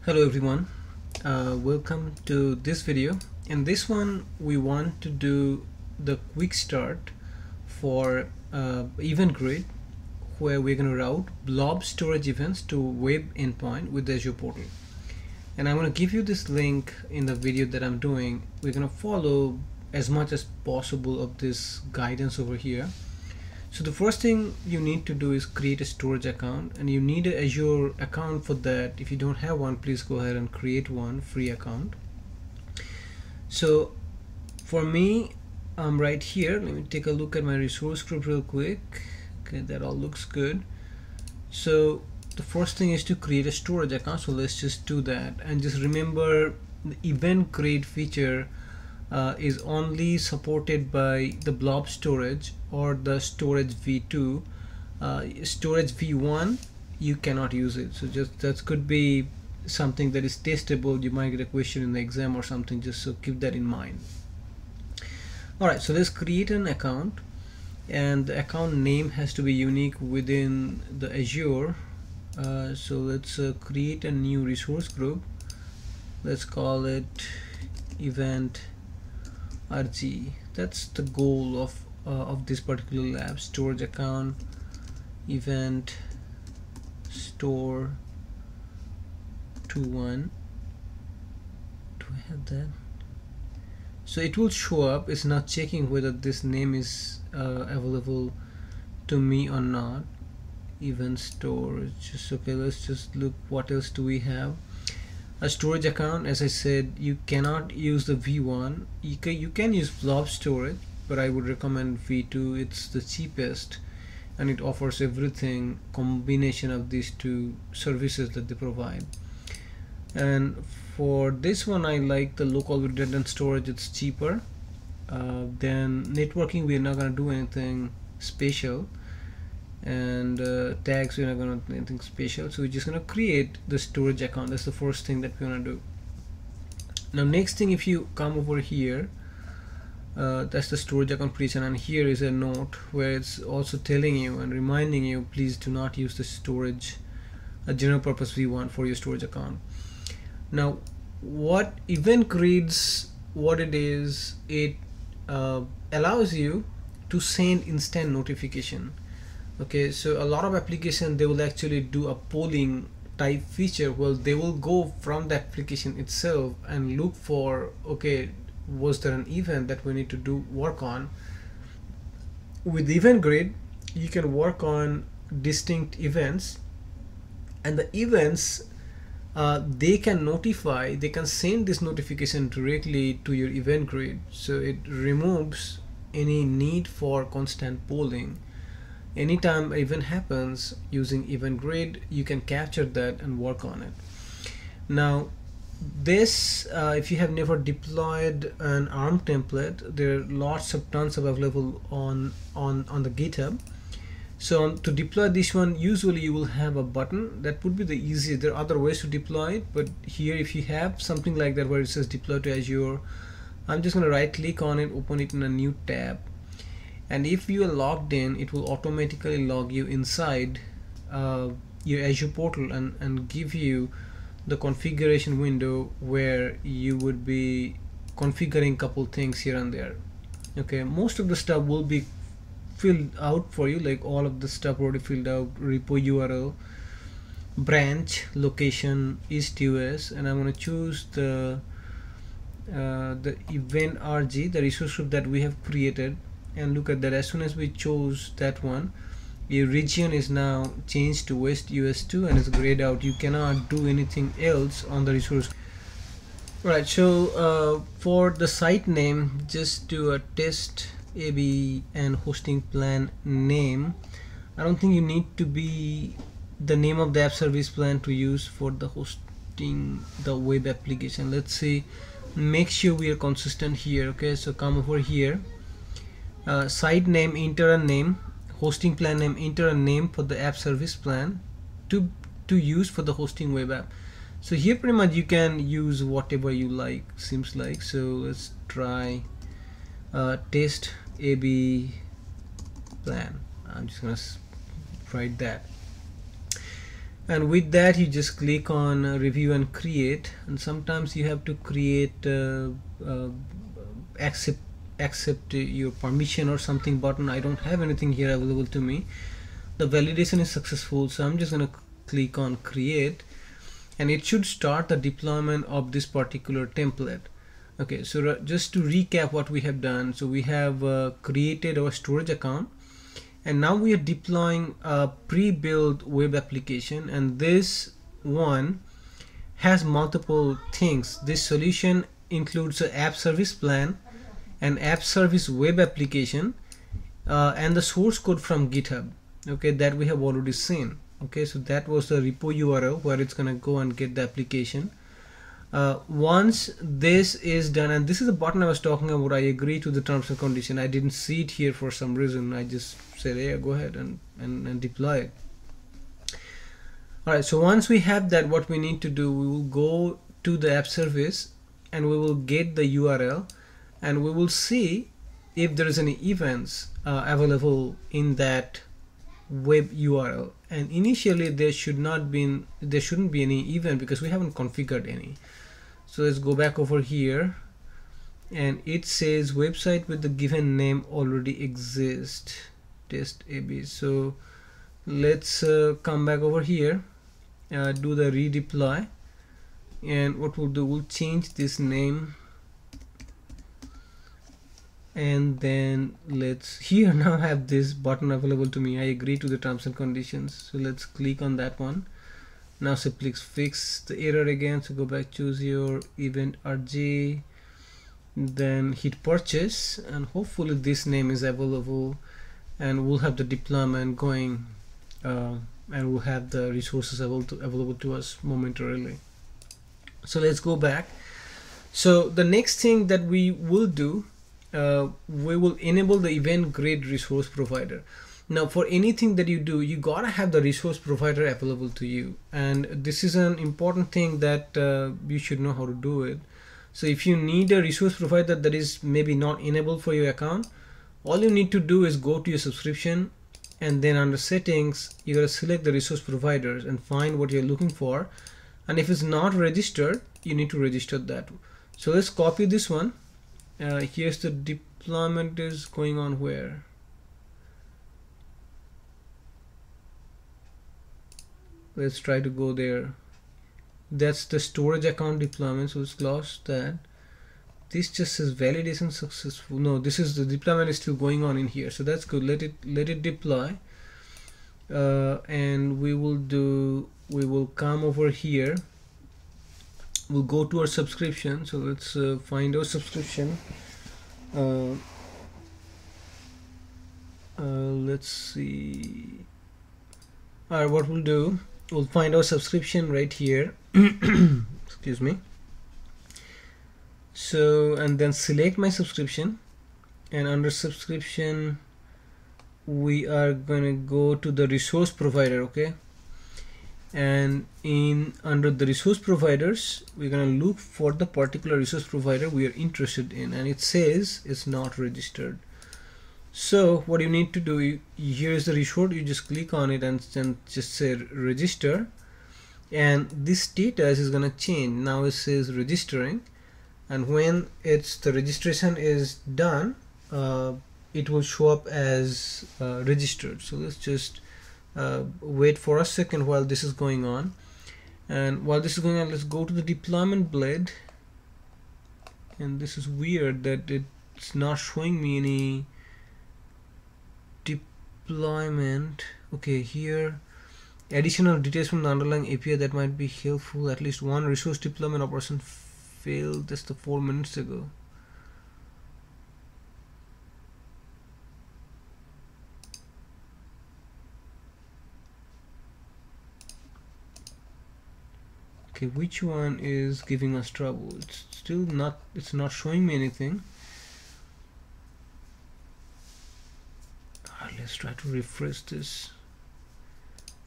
Hello everyone, welcome to this video. In this one we want to do the quick start for event grid, where we're going to route blob storage events to web endpoint with the Azure portal. And I'm going to give you this link in the video that I'm doing. We're going to follow as much as possible of this guidance over here. So the first thing you need to do is create a storage account, and you need an Azure account for that. If you don't have one, please go ahead and create one free account. So for me, I'm right here. Let me take a look at my resource group real quick. Okay, that all looks good. So the first thing is to create a storage account. So let's just do that, and just remember the event grid feature is only supported by the blob storage or the storage v2. Storage v1 you cannot use it, so just that could be something that is testable. You might get a question in the exam or something, just so keep that in mind. Alright, so let's create an account, and the account name has to be unique within the Azure. So let's create a new resource group. Let's call it event RG. That's the goal of this particular lab. Storage account event store 21. Do I have that? So it will show up. It's not checking whether this name is available to me or not. Event storage. Okay, let's just look what else do we have. A storage account, as I said, you cannot use the v1. You can use blob storage, but I would recommend v2. It's the cheapest and it offers everything, combination of these two services that they provide. And for this one, I like the local redundant storage. It's cheaper. Then networking, we're not going to do anything special, and tags, we're not going to do anything special. So we're just going to create the storage account. That's the first thing that we want to do. Now next thing, if you come over here, that's the storage account creation, and here is a note where it's also telling you and reminding you, please do not use the storage a general purpose v1 for your storage account. Now what event grids, what it is, it allows you to send instant notification. Okay, so a lot of applications, they will actually do a polling type feature. Well, they will go from the application itself and look for, okay, was there an event that we need to do work on. With event grid, you can work on distinct events, and the events they can notify, they can send this notification directly to your event grid. So it removes any need for constant polling. Anytime an event happens using event grid, you can capture that and work on it. Now this, if you have never deployed an ARM template, there are lots of tons of available on the GitHub. So to deploy this one, usually you will have a button. That would be the easiest. There are other ways to deploy it, but here if you have something like that where it says deploy to Azure, I'm just going to right click on it, open it in a new tab, and if you are logged in, it will automatically log you inside your Azure portal and give you the configuration window where you would be configuring couple things here and there. Okay, most of the stuff will be filled out for you, like all of the stuff already filled out. Repo URL, branch, location, east-US, and I'm going to choose the event RG, the resource group that we have created. And look at that, as soon as we chose that one, your region is now changed to West US2 and it's grayed out. You cannot do anything else on the resource. Right, so for the site name, just do a test AB and hosting plan name. I don't think you need to be the name of the app service plan to use for the hosting the web application. Let's see, make sure we are consistent here. Okay, so come over here, site name, enter a name, hosting plan name, enter a name for the app service plan to use for the hosting web app. So here pretty much you can use whatever you like, seems like. So let's try test AB plan. I'm just gonna write that. and with that you just click on review and create, and sometimes you have to create uh, accept your permission or something button. I don't have anything here available to me. The validation is successful, so I'm just gonna click on create, and it should start the deployment of this particular template. Okay, so just to recap what we have done, so we have created our storage account, and now we are deploying a pre-built web application, and this one has multiple things. This solution includes an app service plan, an app service web application, and the source code from GitHub, okay, that we have already seen. Okay, so that was the repo URL where it's gonna go and get the application. Once this is done, and this is the button I was talking about, I agree to the terms and condition. I didn't see it here for some reason. I just said, yeah, go ahead and deploy it. Alright, so once we have that, what we need to do, we will go to the app service and we will get the URL, and we will see if there is any events available in that web URL. And initially there shouldn't be any event because we haven't configured any. So let's go back over here, and it says website with the given name already exists, test AB. So let's come back over here, do the redeploy, and what we'll do, we'll change this name, and then let's here now have this button available to me. I agree to the terms and conditions, so let's click on that one. Now simply fix the error again, so go back, choose your event RG, then hit purchase, and hopefully this name is available, and we'll have the deployment going, and we'll have the resources available to us momentarily. So let's go back. So the next thing that we will do, we will enable the event grid resource provider. Now for anything that you do, you gotta have the resource provider available to you, and this is an important thing that you should know how to do it. So if you need a resource provider that is maybe not enabled for your account, all you need to do is go to your subscription, and then under settings you gotta select the resource providers and find what you're looking for, and if it's not registered, you need to register that. So let's copy this one. Here's the deployment is going on where. Let's try to go there. That's the storage account deployment, so let's close that. This just says validation successful. No, this is the deployment is still going on in here, so that's good. Let it deploy, and we will come over here. We'll go to our subscription, so let's find our subscription. Let's see. Alright, what we'll do, we'll find our subscription right here. Excuse me. So, and then select my subscription, and under subscription we are gonna go to the resource provider. Okay, and under the resource providers, we're gonna look for the particular resource provider we are interested in, and it says it's not registered. So what you need to do, here is the resource, you just click on it and just say register, and this status is gonna change. Now it says registering, and when the registration is done, it will show up as registered. So let's just wait for a second while this is going on, and while this is going on, let's go to the deployment blade, and this is weird that it's not showing me any deployment. Okay, here additional details from the underlying API that might be helpful. At least one resource deployment operation failed just 4 minutes ago. Okay, which one is giving us trouble? It's still not, it's not showing me anything. Let's try to refresh this.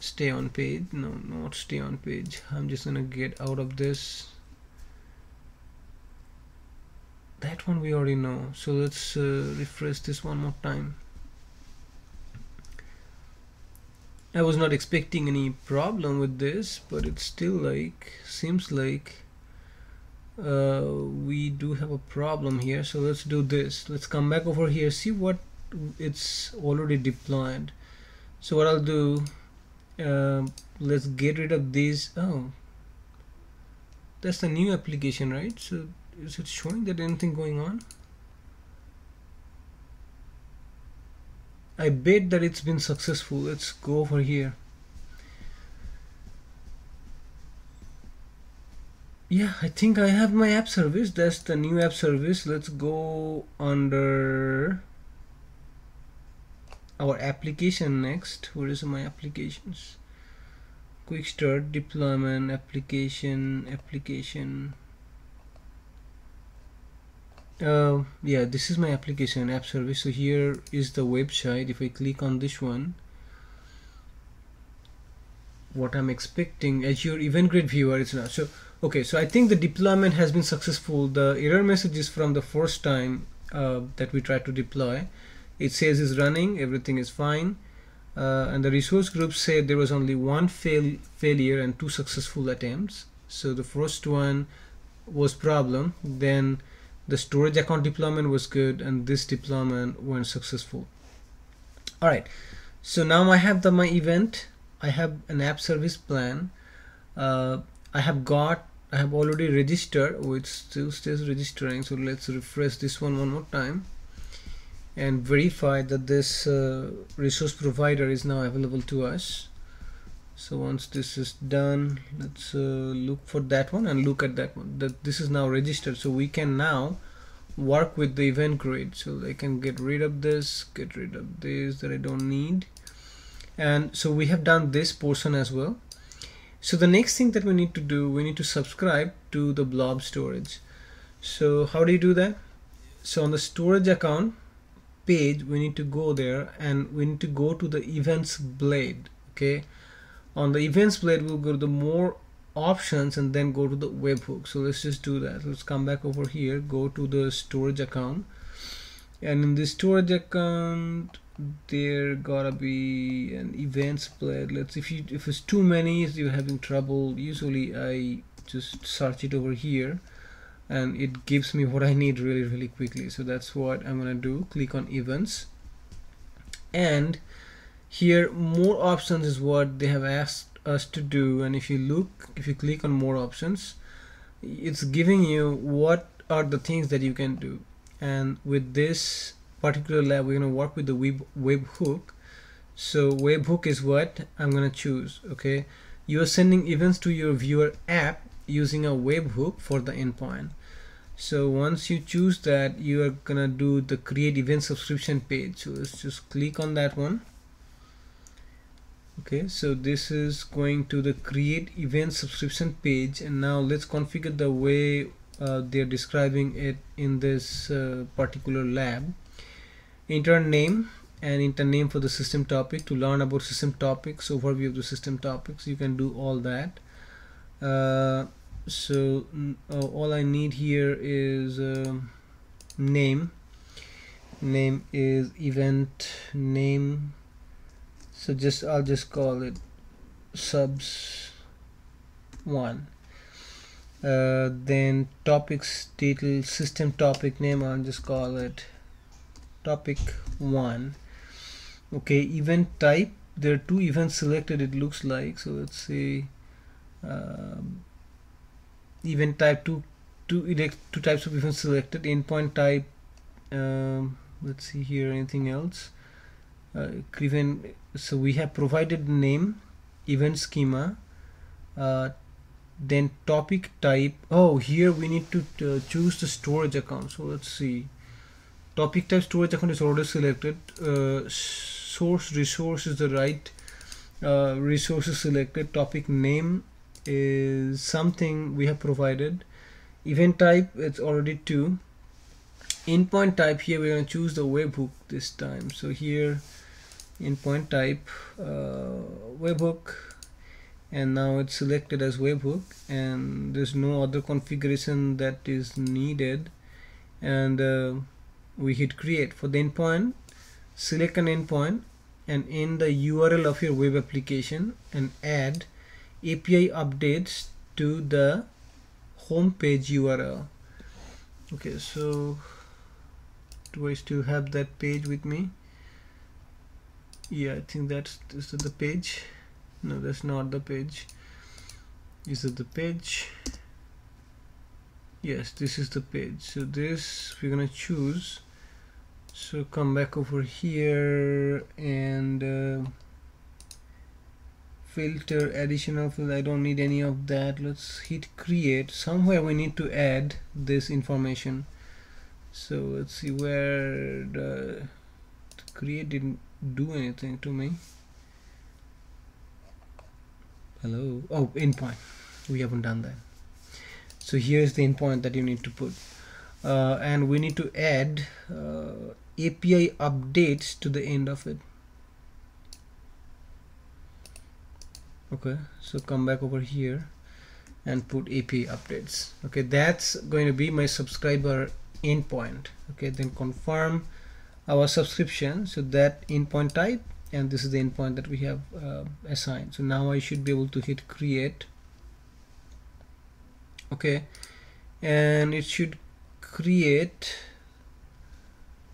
Stay on page. No, not stay on page. I'm just gonna get out of this. That one we already know, so let's refresh this one more time. I was not expecting any problem with this, but it's still like seems like we do have a problem here. So let's do this. Let's come back over here, see what it's already deployed. So what I'll do, let's get rid of these. Oh, that's the new application, right? So is it showing that anything going on? I bet that it's been successful. Let's go over here. Yeah, I think I have my app service. That's the new app service. Let's go under our application next. Where is my applications? Quickstart, deployment, application. Yeah, this is my application app service. So here is the website. If I click on this one, what I'm expecting, Azure event grid viewer, it's not. So okay, so I think the deployment has been successful. The error message is from the first time that we tried to deploy. It says it's running, everything is fine, and the resource group said there was only one failure and 2 successful attempts. So the first one was problem, then the storage account deployment was good, and this deployment went successful. All right, so now I have my event. I have an app service plan. I have already registered. Oh, it still stays registering. So let's refresh this one more time and verify that this resource provider is now available to us. So once this is done, let's look for that one and look at that one. That this is now registered, so we can now work with the event grid. So I can get rid of this, that I don't need. And so we have done this portion as well. So the next thing that we need to do, we need to subscribe to the Blob storage. So how do you do that? So on the storage account page, we need to go there and we need to go to the events blade. Okay, on the events blade, we'll go to the more options and then go to the webhook. So let's just do that. Let's come back over here, go to the storage account, and in the storage account there gotta be an events blade. If it's too many, if you're having trouble, usually I just search it over here and it gives me what I need really quickly. So that's what I'm gonna do. Click on events, and here more options is what they have asked us to do. And if you click on more options, it's giving you what are the things that you can do. And with this particular lab, we're going to work with the webhook. So webhook is what I'm going to choose. Okay, you are sending events to your viewer app using a webhook for the endpoint. So once you choose that, you are going to do the create event subscription page. So let's just click on that one. Okay, so this is going to the create event subscription page, and now let's configure the way they're describing it in this particular lab. Enter name and enter name for the system topic. To learn about system topics, overview of the system topics, you can do all that. So all I need here is name is event name. So I'll just call it subs 1. Then topics title, system topic name, I'll just call it topic 1. Okay, event type, there are 2 events selected, it looks like. So let's say event type, two types of events selected. Endpoint type, let's see here, anything else. So we have provided name, event schema, then topic type. Oh, here we need to choose the storage account. So let's see, topic type storage account is already selected. Source resource is the right resources selected. Topic name is something we have provided. Event type, it's already 2. Endpoint type, here we're going to choose the webhook this time. So here endpoint type webhook, and now it's selected as webhook, and there's no other configuration that is needed. And we hit create. For the endpoint, select an endpoint, and in the URL of your web application and add API updates to the home page URL. Okay, so do I still have that page with me? Yeah, I think this is the page. No, that's not the page. Is it the page? Yes, this is the page. So this we're gonna choose. So come back over here and filter additional field. I don't need any of that. Let's hit create. Somewhere we need to add this information. So let's see where the create didn't do anything to me. Hello. Oh, endpoint. We haven't done that. So here's the endpoint that you need to put. And we need to add API updates to the end of it. Okay, so come back over here and put API updates. Okay, that's going to be my subscriber endpoint. Okay, then confirm our subscription. So that endpoint type, and this is the endpoint that we have assigned. So now I should be able to hit create. Okay, and it should create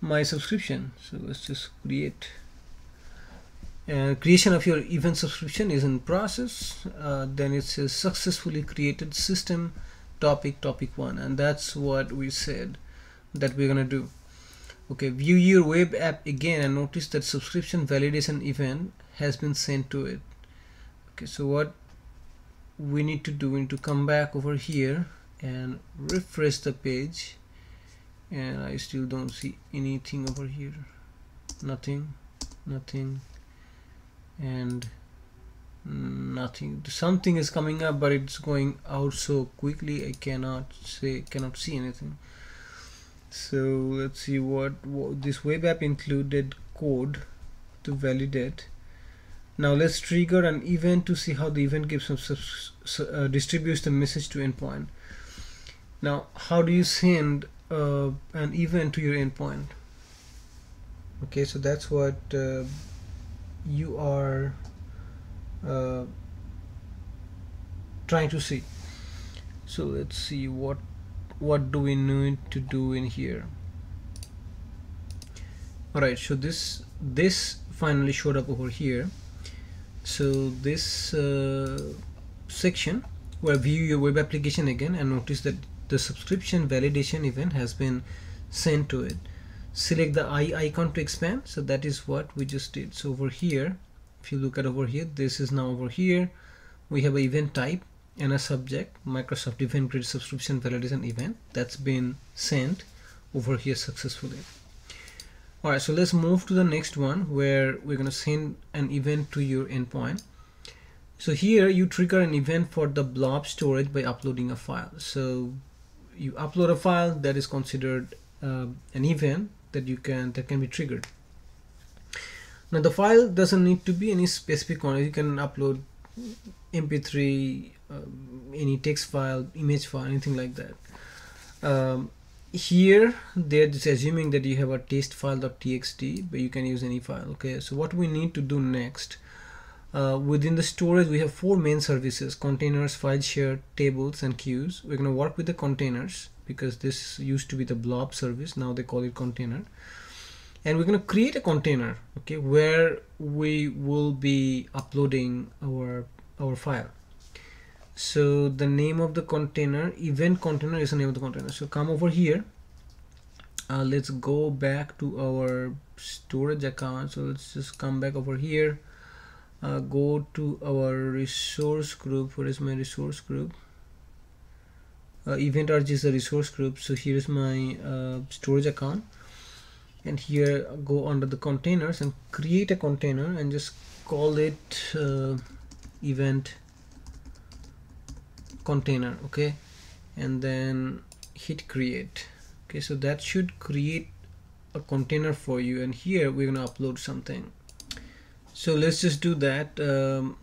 my subscription. So let's just create. Creation of your event subscription is in process. Then it says successfully created system topic 1, and that's what we said that we're gonna do. Okay, view your web app again and notice that subscription validation event has been sent to it. Okay, so what we need to do, we need to come back over here and refresh the page, and I still don't see anything over here. Nothing, and nothing. Something is coming up, but it's going out so quickly I cannot see anything. So let's see what this web app included code to validate. Now let's trigger an event to see how the event gives distributes the message to endpoint. Now how do you send an event to your endpoint? Okay, so that's what you are trying to see. So let's see what do we need to do in here. Alright, so this finally showed up over here. So this section where view your web application again, and notice that the subscription validation event has been sent to it. Select the eye icon to expand. So that is what we just did. So over here, if you look at over here, this is now over here. We have an event type and a subject, Microsoft Event Grid subscription validation event, that's been sent over here successfully. Alright, so let's move to the next one where we're going to send an event to your endpoint. So here you trigger an event for the Blob storage by uploading a file. So you upload a file that is considered an event that can be triggered. Now the file doesn't need to be any specific quantity. You can upload MP3, any text file, image file, anything like that. Here they're just assuming that you have a test file.txt, but you can use any file. Okay, so what we need to do next, within the storage we have 4 main services: containers, file share, tables, and queues. We're going to work with the containers because this used to be the Blob service, now they call it container. And we're going to create a container, okay, where we will be uploading our file. So the name of the container, event container, is the name of the container. So come over here, let's go back to our storage account. So let's just come back over here, go to our resource group. Where is my resource group? Event RG is the resource group. So here's my storage account, and here go under the containers and create a container and just call it event container. Okay, and then hit create. Okay, so that should create a container for you, and here we're gonna upload something. So let's just do that.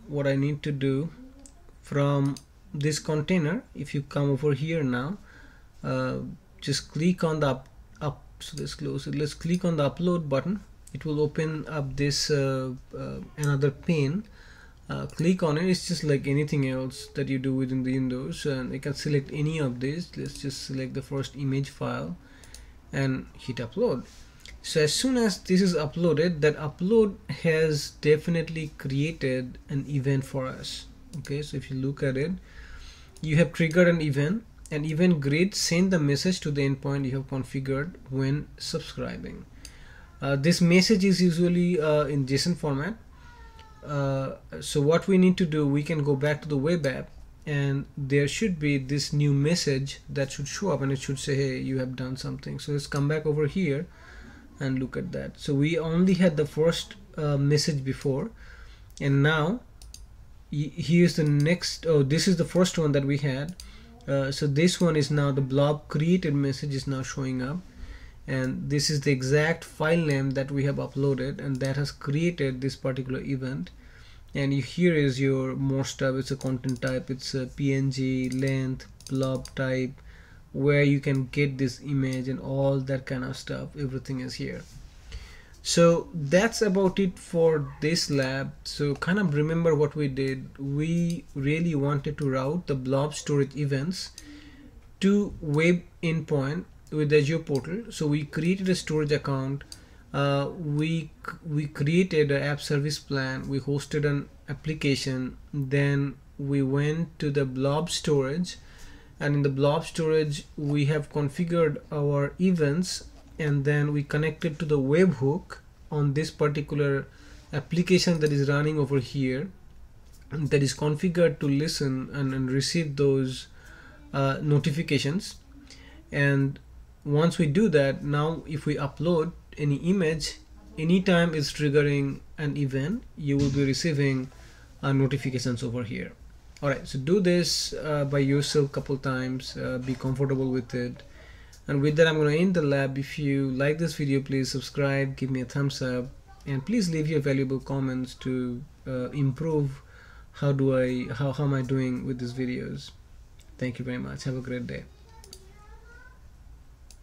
What I need to do from this container, if you come over here now, just click on the up. So let's close it. Let's click on the upload button, it will open up this another pane. Click on it. It's just like anything else that you do within the Windows, and you can select any of these. Let's just select the first image file and hit upload. So as soon as this is uploaded, that upload has definitely created an event for us. Okay, so if you look at it, you have triggered an event grid send the message to the endpoint you have configured when subscribing. This message is usually in JSON format. So what we need to do, we can go back to the web app, and there should be this new message that should show up, and it should say, hey, you have done something. So let's come back over here and look at that. So we only had the first message before, and now here's the next. Oh, this is the first one that we had. So this one is now the blob created message is now showing up, and this is the exact file name that we have uploaded, and that has created this particular event. And here is your more stuff. It's a content type, it's a PNG, length, blob type, where you can get this image and all that kind of stuff. Everything is here. So that's about it for this lab. So kind of remember what we did. We really wanted to route the blob storage events to web endpoint with Azure portal. So we created a storage account. We created an app service plan. We hosted an application. Then we went to the blob storage, and in the blob storage we have configured our events, and then we connected to the webhook on this particular application that is running over here, that is configured to listen and receive those notifications. And once we do that, now if we upload any image, anytime it's triggering an event, you will be receiving notifications over here. Alright, so do this by yourself a couple times, be comfortable with it. And with that, I'm going to end the lab. If you like this video, please subscribe, give me a thumbs up, and please leave your valuable comments to improve how am I doing with these videos. Thank you very much. Have a great day.